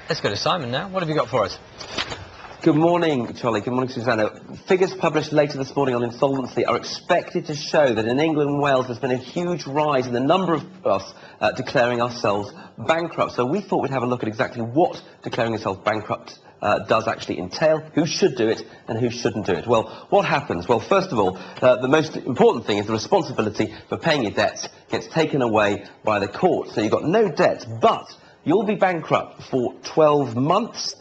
Let's go to Simon now. What have you got for us? Good morning, Charlie. Good morning, Susanna. Figures published later this morning on insolvency are expected to show that in England and Wales there's been a huge rise in the number of us declaring ourselves bankrupt. So we thought we'd have a look at exactly what declaring yourself bankrupt does actually entail, who should do it and who shouldn't do it. Well, what happens? Well, first of all, the most important thing is the responsibility for paying your debts gets taken away by the court. So you've got no debts, but you'll be bankrupt for 12 months.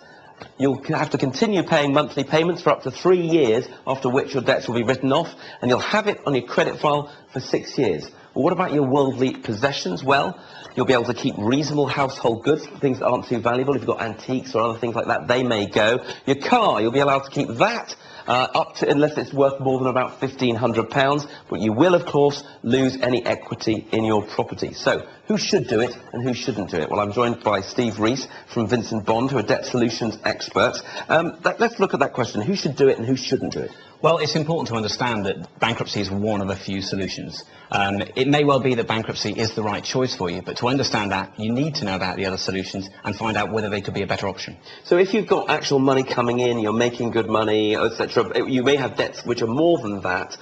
You'll have to continue paying monthly payments for up to 3 years, after which your debts will be written off, and you'll have it on your credit file for 6 years. Well, what about your worldly possessions? Well, you'll be able to keep reasonable household goods, things that aren't too valuable. If you've got antiques or other things like that, they may go. Your car, you'll be allowed to keep that up to, unless it's worth more than about £1,500, but you will, of course, lose any equity in your property. So, who should do it and who shouldn't do it? Well, I'm joined by Steve Rees from Vincent Bond, who are debt solutions experts. Let's look at that question. Who should do it and who shouldn't do it? Well, it's important to understand that bankruptcy is one of a few solutions. It may well be that bankruptcy is the right choice for you, but to understand that, you need to know about the other solutions and find out whether they could be a better option. So if you've got actual money coming in, you're making good money, etc., you may have debts which are more than that.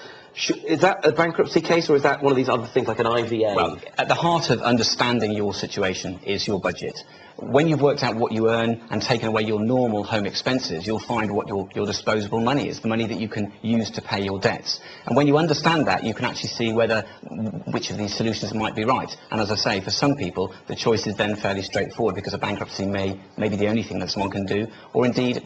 Is that a bankruptcy case, or is that one of these other things like an IVA? Well, at the heart of understanding your situation is your budget. When you've worked out what you earn and taken away your normal home expenses, you'll find what your disposable money is, the money that you can use to pay your debts. And when you understand that, you can actually see which of these solutions might be right. And as I say, for some people, the choice is then fairly straightforward, because a bankruptcy may be the only thing that someone can do, or indeed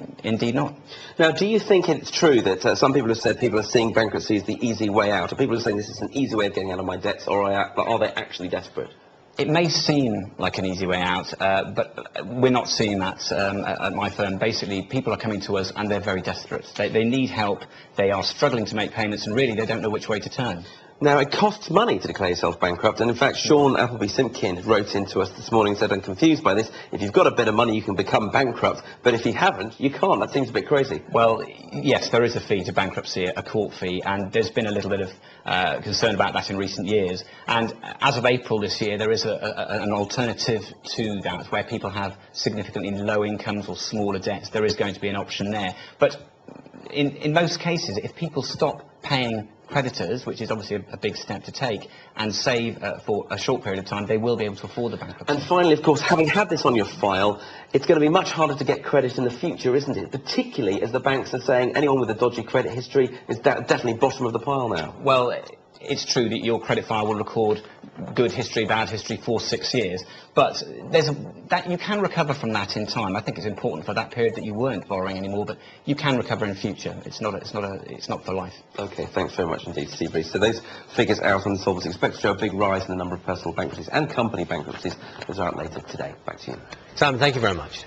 not. Now, do you think it's true that some people have said people are seeing bankruptcy as the easy way out? Are people saying this is an easy way of getting out of my debts, or are they actually desperate? It may seem like an easy way out, but we're not seeing that at my firm. Basically, people are coming to us and they're very desperate. They need help, they are struggling to make payments, and really they don't know which way to turn. Now, it costs money to declare yourself bankrupt, and in fact, Sean Appleby-Simpkin wrote into us this morning and said, I'm confused by this. If you've got a bit of money, you can become bankrupt, but if you haven't, you can't. That seems a bit crazy. Well, yes, there is a fee to bankruptcy, a court fee, and there's been a little bit of concern about that in recent years. And as of April this year, there is an alternative to that, where people have significantly low incomes or smaller debts. There is going to be an option there. But in most cases, if people stop paying creditors, which is obviously a big step to take, and save for a short period of time, they will be able to afford the bankruptcy. And finally, of course, having had this on your file, it's going to be much harder to get credit in the future, isn't it? Particularly as the banks are saying anyone with a dodgy credit history is definitely bottom of the pile now. Well, it's true that your credit file will record good history, bad history for 6 years, but you can recover from that in time. I think it's important for that period that you weren't borrowing anymore, but you can recover in future. It's not for life. Okay, thanks very much indeed, Steve Rees. So those figures out on insolvency expect to show a big rise in the number of personal bankruptcies and company bankruptcies. Those are out later today. Back to you. Simon, thank you very much.